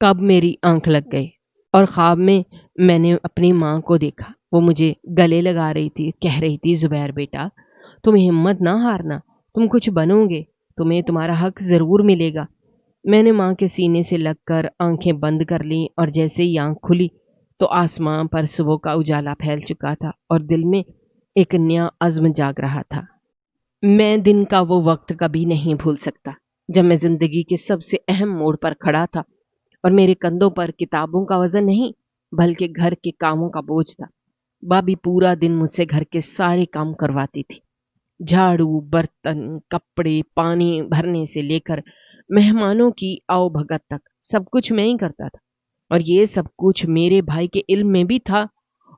کب میری آنکھ لگ گئی اور خواب میں میں نے اپنی ماں کو دیکھا۔ وہ مجھے گلے لگا رہی تھی، کہہ رہی تھی زبیر بیٹا تم ہمت نہ ہارنا، تم کچھ بنو گے، تمہیں تمہارا حق ضرور ملے گا۔ میں نے ماں کے سینے سے لگ کر آنکھیں بند کر لیں اور جیسے ہی آنکھ کھلی تو آسمان پر صبح کا اجالا پھیل چکا تھا اور دل میں ایک نیا عزم جاگ رہا تھا۔ میں دن کا وہ وقت کبھی نہیں بھول سکتا جب میں زندگی کے سب سے اہم موڑ پر کھڑا تھا اور میرے کندھوں پر کتابوں کا وزن نہیں بلکہ گھر کے کاموں کا بوجھ تھا۔ بابی پورا دن مجھ سے گھر کے سارے کام کرواتی تھی، جھاڑو، برتن، کپڑے، پانی بھرنے سے لے کر مہمانوں کی آؤ بھگت تک سب کچھ میں ہی کرتا تھا، اور یہ سب کچھ میرے بھائی کے علم میں بھی تھا،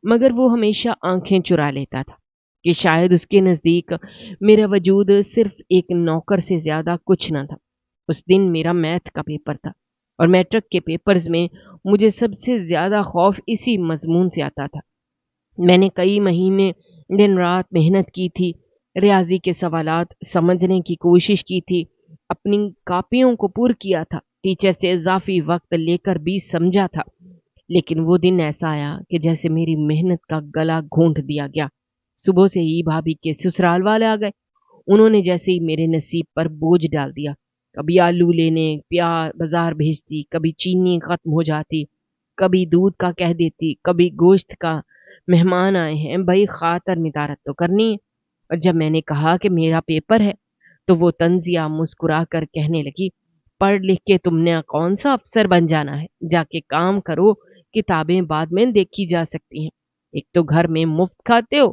مگر وہ ہمیشہ آنکھیں چرا لیتا تھا کہ شاید اس کے نزدیک میرا وجود صرف ایک نوکر سے زیادہ کچھ نہ تھا۔ اس دن میرا میتھ کا پیپر تھا اور میٹرک کے پیپرز میں مجھے سب سے زیادہ خوف اسی مضمون سے آتا تھا۔ میں نے کئی مہینے دن رات محنت کی تھی، ریاضی کے سوالات سمجھنے کی کوشش کی تھی، اپنی کاپیوں کو پر کیا تھا، ٹیچر سے اضافی وقت لے کر بھی سمجھا تھا، لیکن وہ دن ایسا آیا کہ جیسے میری محنت کا گلا گھونٹ دیا گیا۔ صبح سے ہی بھابھی کے سسرال والے آ گئے۔ انہوں نے جیسے ہی میرے نصیب پر بوجھ ڈال دیا، کبھی آلو لینے بازار بھیجتی، کبھی چینی ختم ہو جاتی، کبھی دودھ کا کہہ دیتی، کبھی گوشت کا، مہمان آئے ہیں بھائی خاطر مدارت تو کرنی ہے۔ اور جب میں نے کہا کہ میرا پیپر ہے تو وہ طنزیہ مسکرا کر کہنے لگی، پڑھ لکھ کے تم نے کون سا افسر بن جانا ہے، جا کے کام کرو، کتابیں بعد میں دیکھی جا سکتی ہیں، ایک تو گھر میں مفت کھاتے ہو،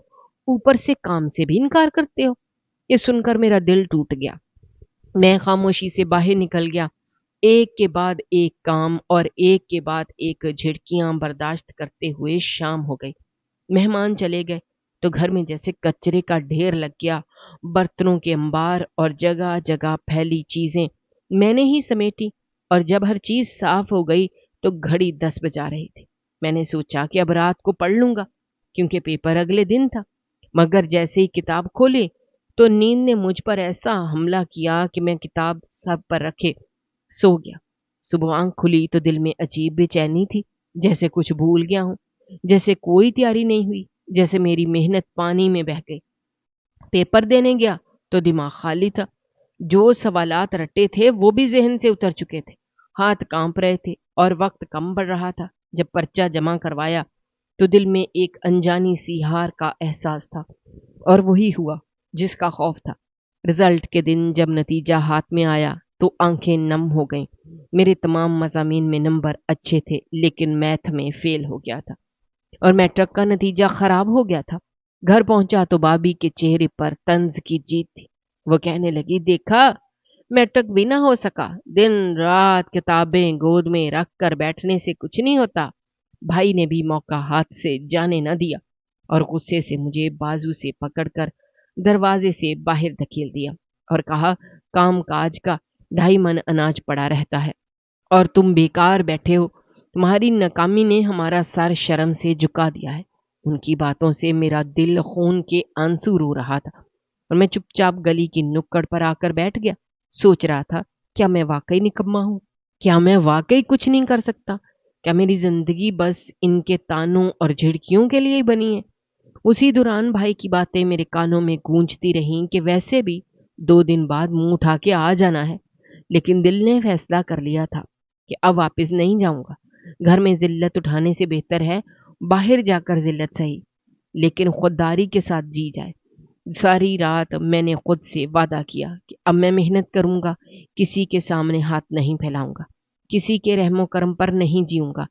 اوپر سے کام سے بھی انکار کرتے ہو۔ یہ سن کر میرا دل ٹوٹ گیا۔ میں خاموشی سے باہر نکل گیا، ایک کے بعد ایک کام اور ایک کے بعد ایک جھڑکیاں برداشت کرتے ہوئے شام ہو گئی۔ مہمان چلے گئے تو گھر میں جیسے کچرے کا ڈھیر لگ گیا، برتنوں کے انبار اور جگہ جگہ پھیلی چیزیں میں نے ہی سمیٹی، اور جب ہر چیز صاف ہو گئی تو گھڑی 10 بجا رہی تھی۔ میں نے سوچا کہ اب رات کو پڑھ لوں گا کیونکہ پیپر اگلے دن تھا، مگر جیسے ہی کتاب کھولی تو نیند نے مجھ پر ایسا حملہ کیا کہ میں کتاب سر پر رکھے سو گیا۔ صبح آنکھ کھلی تو دل میں عجیب بے چینی تھی، جیسے کچھ بھول گیا ہوں، جیسے کوئی تیاری نہیں ہوئی، جیسے میری محنت پانی میں بہہ گئی۔ پیپر دینے گیا تو دماغ خالی تھا، جو سوالات رٹے تھے وہ بھی ذہن سے اتر چکے تھے، ہاتھ کانپ رہے تھے اور وقت کم پڑ رہا تھا۔ جب پرچہ جمع کروایا تو دل میں ایک انجانی سی ہار کا احساس تھا، اور وہی ہوا جس کا خوف تھا۔ رزلٹ کے دن جب نتیجہ ہاتھ میں آیا تو آنکھیں نم ہو گئیں۔ میرے تمام مضامین میں نمبر اچھے تھے لیکن میتھ میں فیل ہو گیا تھا اور میٹرک کا نتیجہ خراب ہو گیا تھا۔ گھر پہنچا تو بابی کے چہرے پر طنز کی جیت تھی۔ وہ کہنے لگی، دیکھا میٹرک بھی نہ ہو سکا، دن رات کتابیں گود میں رکھ کر بیٹھنے سے کچھ نہیں ہوتا۔ بھائی نے بھی موقع ہاتھ سے جانے نہ دیا اور غصے سے مجھے بازو سے پکڑ کر دروازے سے باہر دھکیل دیا اور کہا، کام کاج کا 2.5 من اناج پڑا رہتا ہے اور تم بیکار بیٹھے ہو، تمہاری ناکامی نے ہمارا سر شرم سے جھکا دیا ہے۔ ان کی باتوں سے میرا دل خون کے آنسو رو رہا تھا اور میں چپ چاپ گلی کی نکڑ پر آ کر بیٹھ گیا، سوچ رہا تھا، کیا میں واقعی نکما ہوں؟ کیا میں واقعی کچھ نہیں کر سکتا؟ کیا میری زندگی بس ان کے تانوں اور جھڑکیوں کے لیے ہی بنی ہے؟ اسی دوران بھائی کی باتیں میرے کانوں میں گونجتی رہیں کہ ویسے بھی 2 دن بعد منہ اٹھا کے آ جانا ہے، لیکن دل نے فیصلہ کر لیا تھا کہ اب واپس نہیں جاؤں گا۔ گھر میں ذلت اٹھانے سے بہتر ہے باہر جا کر ذلت سہی، لیکن خودداری کے ساتھ جی جائے۔ ساری رات میں نے خود سے وعدہ کیا کہ اب میں محنت کروں گا، کسی کے سامنے ہاتھ نہیں پھیلاؤں گا، کسی کے رحم و کرم پر نہیں جیوں گا۔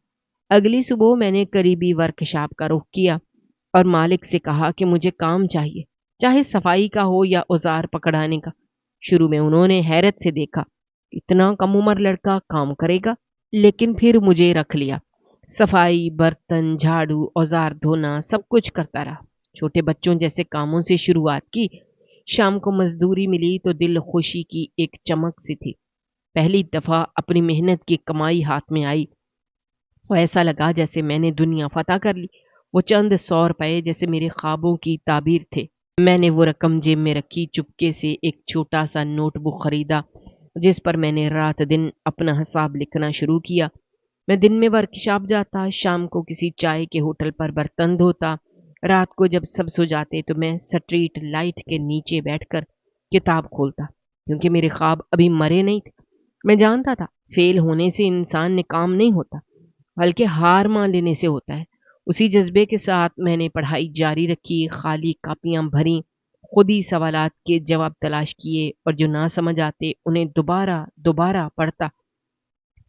اگلی صبح میں نے قریبی ورکشاپ کا رخ کیا اور مالک سے کہا کہ مجھے کام چاہیے، چاہے صفائی کا ہو یا اوزار پکڑانے کا۔ شروع میں انہوں نے حیرت سے دیکھا، اتنا کم عمر لڑکا کام کرے گا، لیکن پھر مجھے رکھ لیا۔ صفائی، برتن، جھاڑو، اوزار دھونا سب کچھ کرتا رہا، چھوٹے بچوں جیسے کاموں سے شروعات کی۔ شام کو مزدوری ملی تو دل خوشی کی ایک چمک سی تھی، پہلی دفعہ اپنی محنت کی کمائی ہاتھ میں آئی، وہ ایسا لگا جیسے میں نے دنیا فتح کر لی۔ وہ چند 100 روپے جیسے میرے خوابوں کی تعبیر تھے۔ میں نے وہ رقم جیب میں رکھی، چپکے سے ایک چھوٹا سا نوٹ بک خریدا جس پر میں نے رات دن اپنا حساب لکھنا شروع کیا۔ میں دن میں ورکشاپ جاتا، شام کو کسی چائے کے ہوٹل پر برتن دھوتا، رات کو جب سب سو جاتے تو میں سٹریٹ لائٹ کے نیچے بیٹھ کر کتاب کھولتا، کیونکہ میرے خواب ابھی مرے نہیں تھے۔ میں جانتا تھا فیل ہونے سے انسان نے کام نہیں ہوتا، بلکہ ہار مان لینے سے ہوتا ہے۔ اسی جذبے کے ساتھ میں نے پڑھائی جاری رکھی، خالی کاپیاں بھریں، خود ہی سوالات کے جواب تلاش کیے، اور جو نہ سمجھ آتے انہیں دوبارہ دوبارہ پڑھتا۔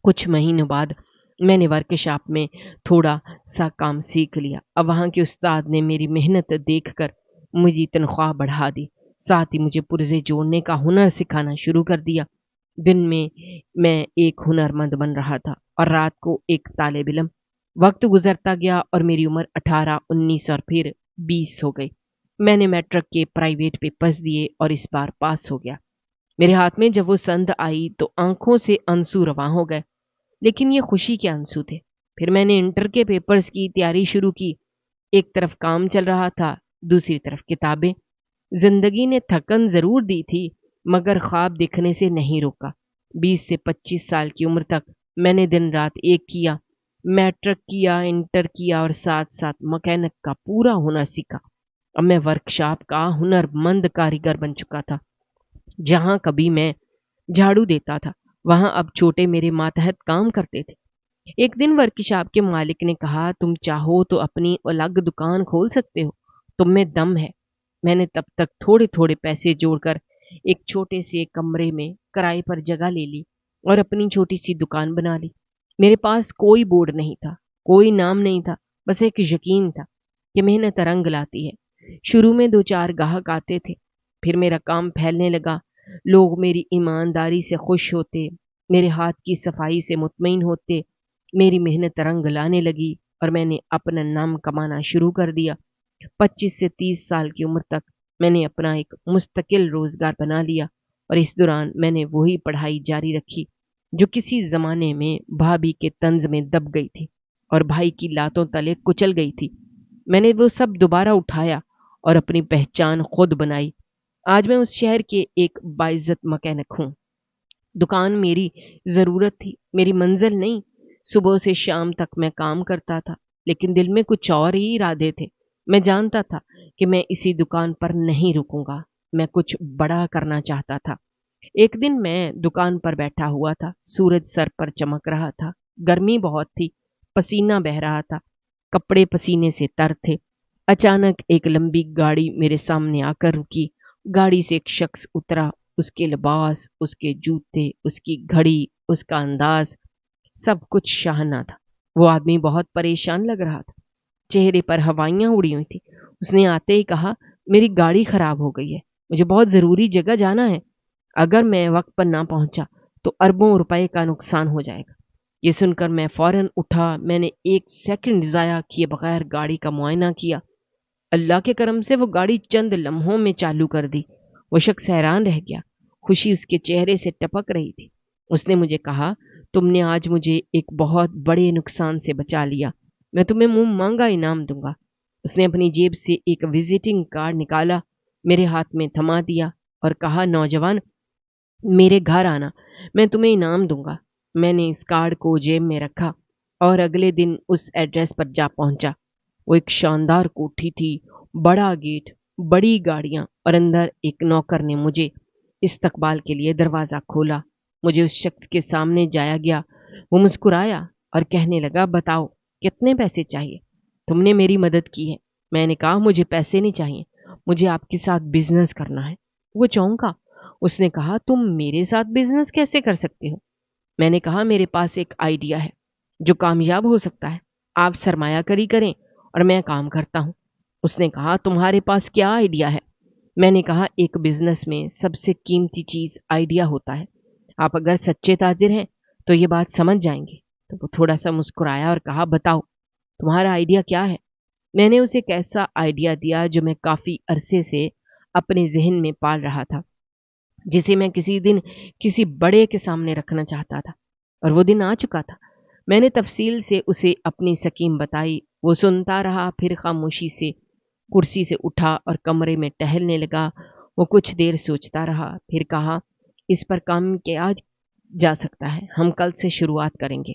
کچھ مہینوں بعد میں نے ورکشاپ میں تھوڑا سا کام سیکھ لیا۔ اب وہاں کے استاد نے میری محنت دیکھ کر مجھے تنخواہ بڑھا دی، ساتھ ہی مجھے پرزے جوڑنے کا ہنر سکھانا شروع کر دیا۔ دن میں ایک ہنرمند بن رہا تھا اور رات کو ایک طالب علم۔ وقت گزرتا گیا اور میری عمر 18، 19 اور پھر 20 ہو گئی۔ میں نے میٹرک کے پرائیویٹ پیپرز دیے اور اس بار پاس ہو گیا۔ میرے ہاتھ میں جب وہ سند آئی تو آنکھوں سے آنسو رواں ہو گئے، لیکن یہ خوشی کے آنسو تھے۔ پھر میں نے انٹر کے پیپرز کی تیاری شروع کی۔ ایک طرف کام چل رہا تھا، دوسری طرف کتابیں۔ زندگی نے تھکن ضرور دی تھی، مگر خواب دیکھنے سے نہیں روکا۔ 20 سے 25 سال کی عمر تک میں نے دن رات ایک کیا، میٹرک کیا، انٹر کیا اور ساتھ ساتھ مکینک کا پورا ہنر سیکھا۔ اب میں ورکشاپ کا ہنرمند کاریگر بن چکا تھا۔ جہاں کبھی میں جھاڑو دیتا تھا، وہاں اب چھوٹے میرے ماتحت کام کرتے تھے۔ ایک دن ورکشاپ کے مالک نے کہا، تم چاہو تو اپنی الگ دکان کھول سکتے ہو، تم میں دم ہے۔ میں نے تب تک تھوڑے تھوڑے پیسے جوڑ کر ایک چھوٹے سے کمرے میں کرائے پر جگہ لے لی اور اپنی چھوٹی سی دکان بنا لی۔ میرے پاس کوئی بورڈ نہیں تھا، کوئی نام نہیں تھا، بس ایک یقین تھا کہ محنت رنگ لاتی ہے۔ شروع میں 2-4 گاہک آتے تھے، پھر میرا کام پھیلنے لگا۔ لوگ میری ایمانداری سے خوش ہوتے، میرے ہاتھ کی صفائی سے مطمئن ہوتے، میری محنت رنگ لانے لگی اور میں نے اپنا نام کمانا شروع کر دیا۔ 25 سے 30 سال کی عمر تک میں نے اپنا ایک مستقل روزگار بنا لیا، اور اس دوران میں نے وہی پڑھائی جاری رکھی جو کسی زمانے میں بھابھی کے طنز میں دب گئی تھی اور بھائی کی لاتوں تلے کچل گئی تھی۔ میں نے وہ سب دوبارہ اٹھایا اور اپنی پہچان خود بنائی۔ آج میں اس شہر کے ایک باعزت مکینک ہوں۔ دکان میری ضرورت تھی، میری منزل نہیں۔ صبح سے شام تک میں کام کرتا تھا، لیکن دل میں کچھ اور ہی ارادے تھے۔ میں جانتا تھا کہ میں اسی دکان پر نہیں رکوں گا، میں کچھ بڑا کرنا چاہتا تھا۔ ایک دن میں دکان پر بیٹھا ہوا تھا، سورج سر پر چمک رہا تھا، گرمی بہت تھی، پسینہ بہہ رہا تھا، کپڑے پسینے سے تر تھے۔ اچانک ایک لمبی گاڑی میرے سامنے آ کر رکی۔ گاڑی سے ایک شخص اترا۔ اس کے لباس، اس کے جوتے، اس کی گھڑی، اس کا انداز، سب کچھ شاہانہ تھا۔ وہ آدمی بہت پریشان لگ رہا تھا، چہرے پر ہوائیاں اڑی ہوئی تھیں۔ اس نے آتے ہی کہا، میری گاڑی خراب ہو گئی ہے، مجھے بہت ضروری جگہ جانا ہے، اگر میں وقت پر نہ پہنچا تو اربوں روپے کا نقصان ہو جائے گا۔ یہ سن کر میں فوراً اٹھا۔ میں نے 1 سیکنڈ ضائع کیے بغیر گاڑی کا معائنہ کیا۔ اللہ کے کرم سے وہ گاڑی چند لمحوں میں چالو کر دی۔ وہ شخص حیران رہ گیا، خوشی اس کے چہرے سے ٹپک رہی تھی۔ اس نے مجھے کہا، تم نے آج مجھے ایک بہت بڑے نقصان سے بچا لیا، میں تمہیں منہ مانگا انعام دوں گا۔ اس نے اپنی جیب سے ایک وزٹنگ کارڈ نکالا، میرے ہاتھ میں تھما دیا اور کہا، نوجوان، میرے گھر آنا، میں تمہیں انعام دوں گا۔ میں نے اس کارڈ کو جیب میں رکھا اور اگلے دن اس ایڈریس پر جا پہنچا۔ وہ ایک شاندار کوٹھی تھی، بڑا گیٹ، بڑی گاڑیاں، اور اندر ایک نوکر نے مجھے استقبال کے لیے دروازہ کھولا۔ مجھے اس شخص کے سامنے جایا گیا۔ وہ مسکرایا اور کہنے لگا، بتاؤ کتنے پیسے چاہیے؟ تم نے میری مدد کی ہے۔ میں نے کہا، مجھے پیسے نہیں چاہیے، مجھے آپ کے ساتھ بزنس کرنا ہے۔ وہ چونکا۔ اس نے کہا، تم میرے ساتھ بزنس کیسے کر سکتے ہو؟ میں نے کہا، میرے پاس ایک آئیڈیا ہے جو کامیاب ہو سکتا ہے، آپ سرمایہ کاری کریں اور میں کام کرتا ہوں۔ اس نے کہا، تمہارے پاس کیا آئیڈیا ہے؟ میں نے کہا، ایک بزنس میں سب سے قیمتی چیز آئیڈیا ہوتا ہے، آپ اگر سچے تاجر ہیں تو یہ بات سمجھ جائیں گے۔ تو وہ تھوڑا سا مسکرایا اور کہا، بتاؤ تمہارا آئیڈیا کیا ہے؟ میں نے اسے ایک ایسا آئیڈیا دیا جو میں کافی عرصے سے اپنے ذہن میں پال رہا تھا، جسے میں کسی دن کسی بڑے کے سامنے رکھنا چاہتا تھا، اور وہ دن آ چکا تھا۔ میں نے تفصیل سے اسے اپنی سکیم بتائی۔ وہ سنتا رہا، پھر خاموشی سے کرسی سے اٹھا اور کمرے میں ٹہلنے لگا۔ وہ کچھ دیر سوچتا رہا، پھر کہا، اس پر کام کیا جا سکتا ہے، ہم کل سے شروعات کریں گے۔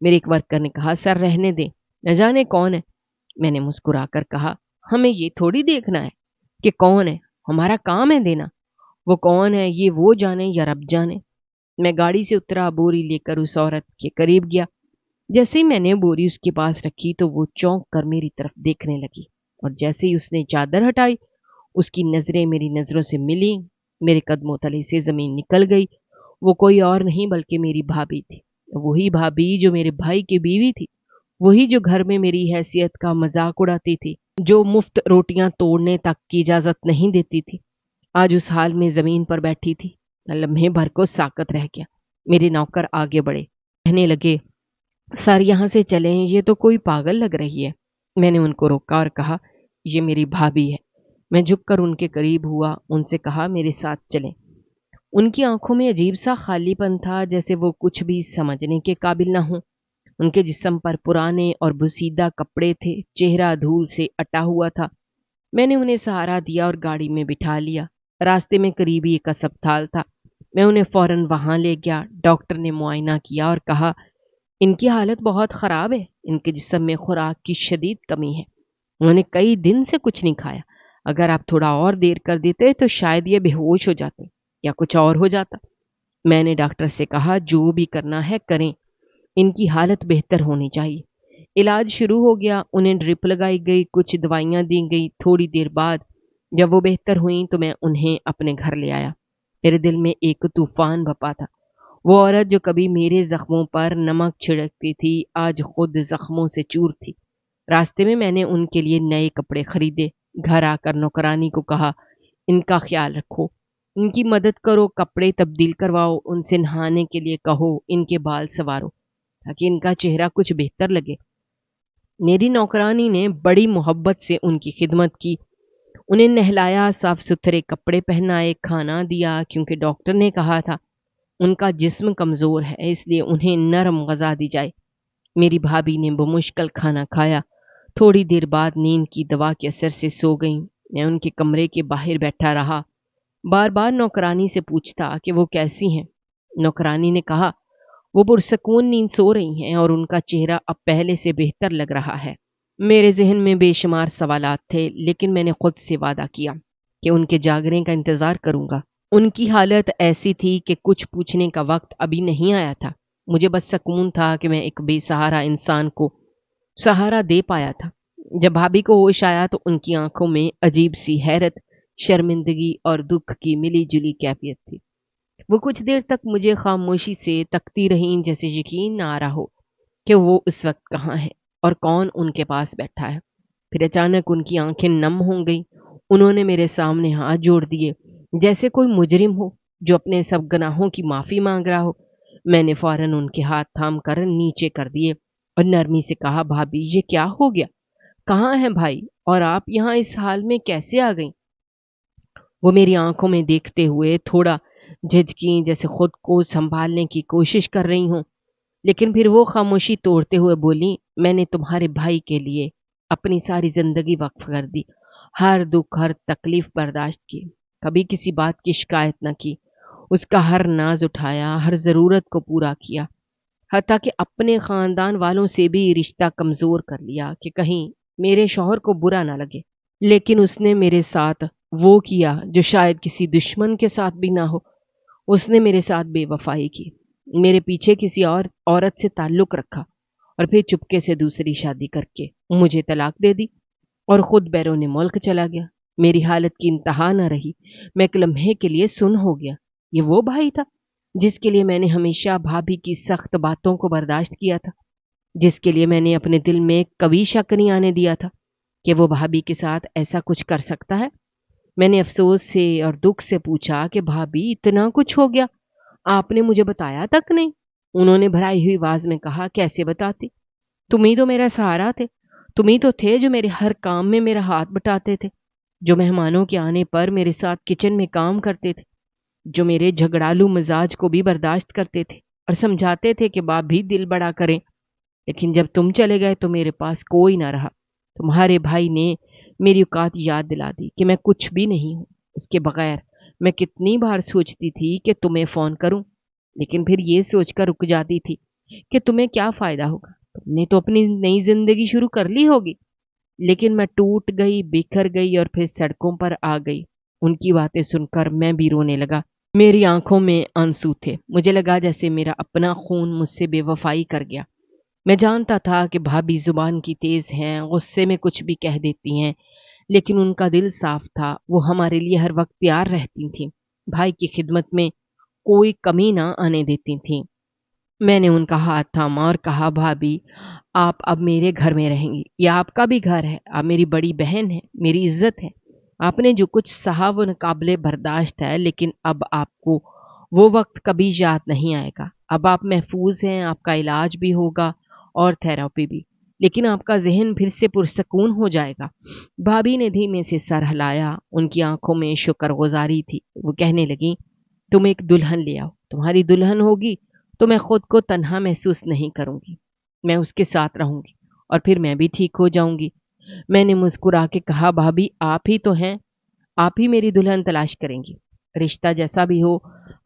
میرے ایک ورکر نے کہا سر رہنے دیں، نہ جانے کون ہے۔ میں نے مسکرا کر کہا ہمیں یہ تھوڑی دیکھنا ہے کہ کون ہے، ہمارا کام ہے دینا، وہ کون ہے یہ وہ جانے یا رب جانے۔ میں گاڑی سے اترا، بوری لے کر اس عورت کے قریب گیا۔ جیسے ہی میں نے بوری اس کے پاس رکھی تو وہ چونک کر میری طرف دیکھنے لگی، اور جیسے ہی اس نے چادر ہٹائی اس کی نظریں میری نظروں سے ملیں، میرے قدموں تلے سے زمین نکل گئی۔ وہ کوئی اور نہیں بلکہ میری بھابھی تھی، وہی بھابھی جو میرے بھائی کی بیوی تھی، وہی جو گھر میں میری حیثیت کا مذاق اڑاتی تھی، جو مفت روٹیاں توڑنے تک کی اجازت نہیں دیتی تھی۔ آج اس حال میں زمین پر بیٹھی تھی۔ لمحے بھر کو ساکت رہ گیا۔ میرے نوکر آگے بڑھے، کہنے لگے سر یہاں سے چلیں، یہ تو کوئی پاگل لگ رہی ہے۔ میں نے ان کو روکا اور کہا یہ میری بھابھی ہے۔ میں جھک کر ان کے قریب ہوا، ان سے کہا میرے ساتھ چلیں۔ ان کی آنکھوں میں عجیب سا خالی پن تھا، جیسے وہ کچھ بھی سمجھنے کے قابل نہ ہوں۔ ان کے جسم پر پرانے اور بسیدہ کپڑے تھے، چہرہ دھول سے اٹا ہوا تھا۔ میں نے انہیں سہارا دیا اور گاڑی میں بٹھا لیا۔ راستے میں قریبی ایک اسپتال تھا، میں انہیں فوراً وہاں لے گیا۔ ڈاکٹر نے معائنہ کیا اور کہا ان کی حالت بہت خراب ہے، ان کے جسم میں خوراک کی شدید کمی ہے، انہوں نے کئی دن سے کچھ نہیں کھایا، اگر آپ تھوڑا اور دیر کر دیتے تو شاید یہ بے ہوش ہو جاتے یا کچھ اور ہو جاتا۔ میں نے ڈاکٹر سے کہا جو بھی کرنا ہے کریں، ان کی حالت بہتر ہونی چاہیے۔ علاج شروع ہو گیا، انہیں ڈرپ لگائی گئی، کچھ دوائیاں دی گئی۔ تھوڑی دیر بعد جب وہ بہتر ہوئیں تو میں انہیں اپنے گھر لے آیا۔ میرے دل میں ایک طوفان بپا تھا۔ وہ عورت جو کبھی میرے زخموں پر نمک چھڑکتی تھی آج خود زخموں سے چور تھی۔ راستے میں نے ان کے لیے نئے کپڑے خریدے۔ گھر آ کر نوکرانی کو کہا ان کا خیال رکھو، ان کی مدد کرو، کپڑے تبدیل کرواؤ، ان سے نہانے کے لیے کہو، ان کے بال سنوارو تاکہ ان کا چہرہ کچھ بہتر لگے۔ میری نوکرانی نے بڑی محبت سے ان کی خدمت کی، انہیں نہلایا، صاف ستھرے کپڑے پہنائے، کھانا دیا، کیونکہ ڈاکٹر نے کہا تھا ان کا جسم کمزور ہے اس لیے انہیں نرم غذا دی جائے۔ میری بھابھی نے بمشکل کھانا کھایا، تھوڑی دیر بعد نیند کی دوا کے اثر سے سو گئیں۔ میں ان کے کمرے کے باہر بیٹھا رہا، بار بار نوکرانی سے پوچھتا کہ وہ کیسی ہیں۔ نوکرانی نے کہا وہ پرسکون نیند سو رہی ہیں اور ان کا چہرہ اب پہلے سے بہتر لگ رہا ہے۔ میرے ذہن میں بے شمار سوالات تھے، لیکن میں نے خود سے وعدہ کیا کہ ان کے جاگنے کا انتظار کروں گا۔ ان کی حالت ایسی تھی کہ کچھ پوچھنے کا وقت ابھی نہیں آیا تھا۔ مجھے بس سکون تھا کہ میں ایک بے سہارا انسان کو سہارا دے پایا تھا۔ جب بھابھی کو ہوش آیا تو ان کی آنکھوں میں عجیب سی حیرت، شرمندگی اور دکھ کی ملی جلی کیفیت تھی۔ وہ کچھ دیر تک مجھے خاموشی سے تکتی رہیں، جیسے یقین نہ آ رہا ہو کہ وہ اس وقت کہاں ہے اور کون ان کے پاس بیٹھا ہے۔ پھر اچانک ان کی آنکھیں نم ہو گئیں، انہوں نے میرے سامنے ہاتھ جوڑ دیے جیسے کوئی مجرم ہو جو اپنے سب گناہوں کی معافی مانگ رہا ہو۔ میں نے فوراً ان کے ہاتھ تھام کر نیچے کر دیے اور نرمی سے کہا بھابھی یہ کیا ہو گیا؟ کہاں ہیں بھائی؟ اور آپ یہاں اس حال میں کیسے آ گئیں؟ وہ میری آنکھوں میں دیکھتے ہوئے تھوڑا جھجکیں، جیسے خود کو سنبھالنے کی کوشش کر رہی ہوں، لیکن پھر وہ خاموشی توڑتے ہوئے بولی میں نے تمہارے بھائی کے لیے اپنی ساری زندگی وقف کر دی، ہر دکھ ہر تکلیف برداشت کی، کبھی کسی بات کی شکایت نہ کی، اس کا ہر ناز اٹھایا، ہر ضرورت کو پورا کیا، حتیٰ کہ اپنے خاندان والوں سے بھی رشتہ کمزور کر لیا کہ کہیں میرے شوہر کو برا نہ لگے۔ لیکن اس نے میرے ساتھ وہ کیا جو شاید کسی دشمن کے ساتھ بھی نہ ہو، اس نے میرے ساتھ بے وفائی کی، میرے پیچھے کسی اور عورت سے تعلق رکھا اور پھر چپکے سے دوسری شادی کر کے مجھے طلاق دے دی اور خود بیرون ملک چلا گیا۔ میری حالت کی انتہا نہ رہی، میں ایک لمحے کے لیے سن ہو گیا۔ یہ وہ بھائی تھا جس کے لیے میں نے ہمیشہ بھابھی کی سخت باتوں کو برداشت کیا تھا، جس کے لیے میں نے اپنے دل میں کبھی شک نہیں آنے دیا تھا کہ وہ بھابھی کے ساتھ ایسا کچھ کر سکتا ہے۔ میں نے افسوس سے اور دکھ سے پوچھا کہ بھابھی اتنا کچھ ہو گیا، آپ نے مجھے بتایا تک نہیں۔ انہوں نے بھرائی ہوئی آواز میں کہا کیسے بتاتی؟ تم ہی تو میرا سہارا تھے، تم ہی تو تھے جو میرے ہر کام میں میرا ہاتھ بٹاتے تھے، جو مہمانوں کے آنے پر میرے ساتھ کچن میں کام کرتے تھے، جو میرے جھگڑالو مزاج کو بھی برداشت کرتے تھے اور سمجھاتے تھے کہ باپ بھی دل بڑا کریں۔ لیکن جب تم چلے گئے تو میرے پاس کوئی نہ رہا۔ تمہارے بھائی نے میری اوقات یاد دلا دی کہ میں کچھ بھی نہیں ہوں۔ اس کے بغیر میں کتنی بار سوچتی تھی کہ تمہیں فون کروں، لیکن پھر یہ سوچ کر رک جاتی تھی کہ تمہیں کیا فائدہ ہوگا، تم نے تو اپنی نئی زندگی شروع کر لی ہوگی۔ لیکن میں ٹوٹ گئی، بکھر گئی اور پھر سڑکوں پر آ گئی۔ ان کی باتیں سن کر میں بھی رونے لگا۔ میری آنکھوں میں آنسو تھے، مجھے لگا جیسے میرا اپنا خون مجھ سے بے وفائی کر گیا۔ میں جانتا تھا کہ بھابھی زبان کی تیز ہیں، غصے میں کچھ بھی کہہ دیتی ہیں، لیکن ان کا دل صاف تھا، وہ ہمارے لیے ہر وقت تیار رہتی تھیں، بھائی کی خدمت میں کوئی کمی نہ آنے دیتی تھیں۔ میں نے ان کا ہاتھ تھاما اور کہا، بھابھی آپ اب میرے گھر میں رہیں گی، یہ آپ کا بھی گھر ہے، آپ میری بڑی بہن ہے، میری عزت ہے۔ آپ نے جو کچھ سہا وہ ناقابل برداشت ہے، لیکن اب آپ کو وہ وقت کبھی یاد نہیں آئے گا۔ اب آپ محفوظ ہیں، آپ کا علاج بھی ہوگا اور تھراپی بھی، لیکن آپ کا ذہن پھر سے پرسکون ہو جائے گا۔ بھابھی نے دھیمے سے سر ہلایا، ان کی آنکھوں میں شکر گزاری تھی۔ وہ کہنے لگیں، تم ایک دلہن لے آؤ، تمہاری دلہن ہوگی تو میں خود کو تنہا محسوس نہیں کروں گی، میں اس کے ساتھ رہوں گی اور پھر میں بھی ٹھیک ہو جاؤں گی۔ میں نے مسکرا کے کہا، بھابھی آپ ہی تو ہیں، آپ ہی میری دلہن تلاش کریں گی۔ رشتہ جیسا بھی ہو،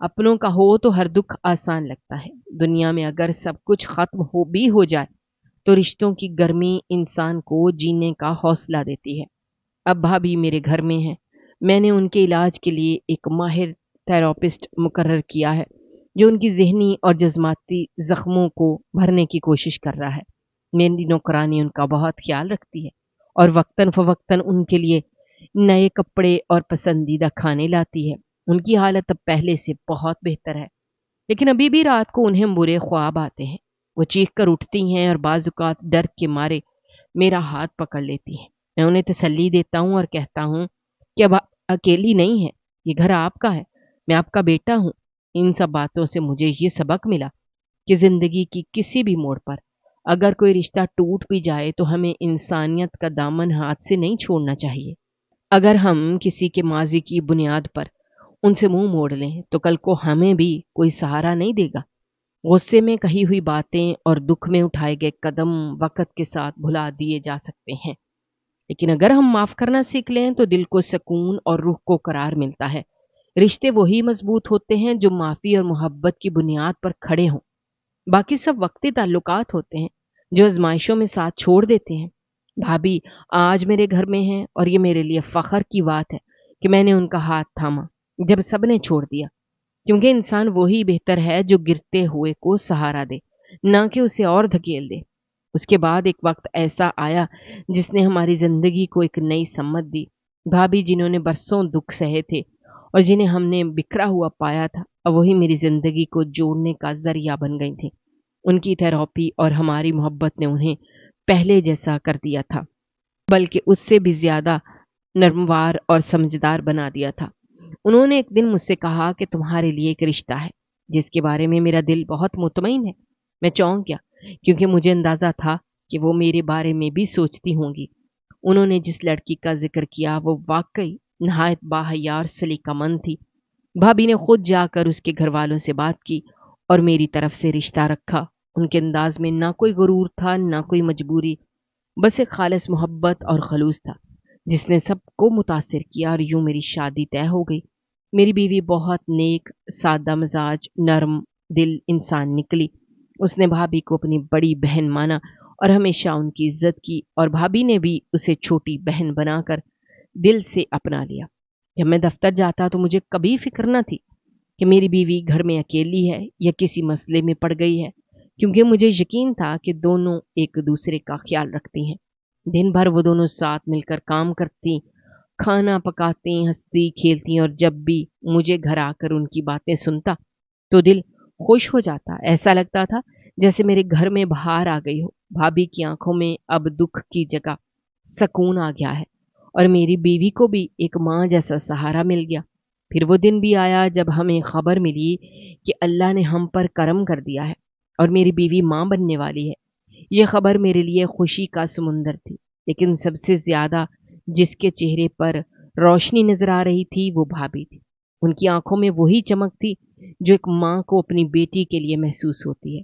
اپنوں کا ہو تو ہر دکھ آسان لگتا ہے۔ دنیا میں اگر سب کچھ ختم ہو بھی ہو جائے تو رشتوں کی گرمی انسان کو جینے کا حوصلہ دیتی ہے۔ اب بھابھی میرے گھر میں ہیں، میں نے ان کے علاج کے لیے ایک ماہر تھراپسٹ مقرر کیا ہے جو ان کی ذہنی اور جذباتی زخموں کو بھرنے کی کوشش کر رہا ہے۔ میری نوکرانی ان کا بہت خیال رکھتی ہے اور وقتاً فوقتاً ان کے لیے نئے کپڑے اور پسندیدہ کھانے لاتی ہے۔ ان کی حالت اب پہلے سے بہت بہتر ہے، لیکن ابھی بھی رات کو انہیں برے خواب آتے ہیں۔ وہ چیخ کر اٹھتی ہیں اور بعض اوقات ڈر کے مارے میرا ہاتھ پکڑ لیتی ہیں۔ میں انہیں تسلی دیتا ہوں اور کہتا ہوں کہ اب اکیلی نہیں ہے، یہ گھر آپ کا ہے، میں آپ کا بیٹا ہوں۔ ان سب باتوں سے مجھے یہ سبق ملا کہ زندگی کی کسی بھی موڑ پر اگر کوئی رشتہ ٹوٹ بھی جائے تو ہمیں انسانیت کا دامن ہاتھ سے نہیں چھوڑنا چاہیے۔ اگر ہم کسی کے ماضی کی بنیاد پر ان سے منہ موڑ لیں تو کل کو ہمیں بھی کوئی سہارا نہیں دے گا۔ غصے میں کہی ہوئی باتیں اور دکھ میں اٹھائے گئے قدم وقت کے ساتھ بھلا دیے جا سکتے ہیں، لیکن اگر ہم معاف کرنا سیکھ لیں تو دل کو سکون اور روح کو قرار ملتا ہے۔ رشتے وہی مضبوط ہوتے ہیں جو معافی اور محبت کی بنیاد پر کھڑے ہوں۔ باقی سب وقتی تعلقات ہوتے ہیں جو آزمائشوں میں ساتھ چھوڑ دیتے ہیں۔ بھابھی آج میرے گھر میں ہیں اور یہ میرے لیے فخر کی بات ہے کہ میں نے ان کا ہاتھ تھاما جب سب نے چھوڑ دیا، کیونکہ انسان وہی بہتر ہے جو گرتے ہوئے کو سہارا دے، نہ کہ اسے اور دھکیل دے۔ اس کے بعد ایک وقت ایسا آیا جس نے ہماری زندگی کو ایک نئی سمت دی۔ بھابھی جنہوں نے برسوں دکھ سہے تھے اور جنہیں ہم نے بکھرا ہوا پایا تھا، اب وہی میری زندگی کو جوڑنے کا ذریعہ بن گئی تھیں۔ ان کی تھراپی اور ہماری محبت نے انہیں پہلے جیسا کر دیا تھا، بلکہ اس سے بھی زیادہ نرموار اور سمجھدار بنا دیا تھا۔ انہوں نے ایک دن مجھ سے کہا کہ تمہارے لیے ایک رشتہ ہے جس کے بارے میں میرا دل بہت مطمئن ہے۔ میں چونک گیا کیونکہ مجھے اندازہ تھا کہ وہ میرے بارے میں بھی سوچتی ہوں گی۔ انہوں نے جس لڑکی کا ذکر کیا وہ واقعی نہایت باحیا اور سلیقہ مند تھی۔ بھابھی نے خود جا کر اس کے گھر والوں سے بات کی اور میری طرف سے رشتہ رکھا۔ ان کے انداز میں نہ کوئی غرور تھا نہ کوئی مجبوری، بس ایک خالص محبت اور خلوص تھا جس نے سب کو متاثر کیا، اور یوں میری شادی طے ہو گئی۔ میری بیوی بہت نیک، سادہ مزاج، نرم دل انسان نکلی۔ اس نے بھابھی کو اپنی بڑی بہن مانا اور ہمیشہ ان کی عزت کی، اور بھابھی نے بھی اسے چھوٹی بہن بنا کر دل سے اپنا لیا۔ جب میں دفتر جاتا تو مجھے کبھی فکر نہ تھی کہ میری بیوی گھر میں اکیلی ہے یا کسی مسئلے میں پڑ گئی ہے، کیونکہ مجھے یقین تھا کہ دونوں ایک دوسرے کا خیال رکھتی ہیں۔ دن بھر وہ دونوں ساتھ مل کر کام کرتی، کھانا پکاتی، ہنستی کھیلتی، اور جب بھی مجھے گھر آ کر ان کی باتیں سنتا تو دل خوش ہو جاتا۔ ایسا لگتا تھا جیسے میرے گھر میں بہار آ گئی ہو۔ بھابھی کی آنکھوں میں اب دکھ کی جگہ سکون آ گیا ہے، اور میری بیوی کو بھی ایک ماں جیسا سہارا مل گیا۔ پھر وہ دن بھی آیا جب ہمیں خبر ملی کہ اللہ نے ہم پر کرم کر دیا ہے اور میری بیوی ماں بننے والی ہے۔ یہ خبر میرے لیے خوشی کا سمندر تھی، لیکن سب سے زیادہ جس کے چہرے پر روشنی نظر آ رہی تھی وہ بھابھی تھی۔ ان کی آنکھوں میں وہی چمک تھی جو ایک ماں کو اپنی بیٹی کے لیے محسوس ہوتی ہے۔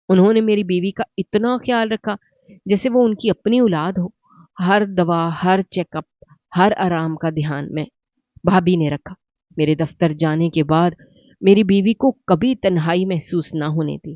انہوں نے میری بیوی کا اتنا خیال رکھا جیسے وہ ان کی اپنی اولاد ہو۔ ہر دوا، ہر چیک اپ، ہر آرام کا دھیان میں بھابھی نے رکھا۔ میرے دفتر جانے کے بعد میری بیوی کو کبھی تنہائی محسوس نہ ہونے دی۔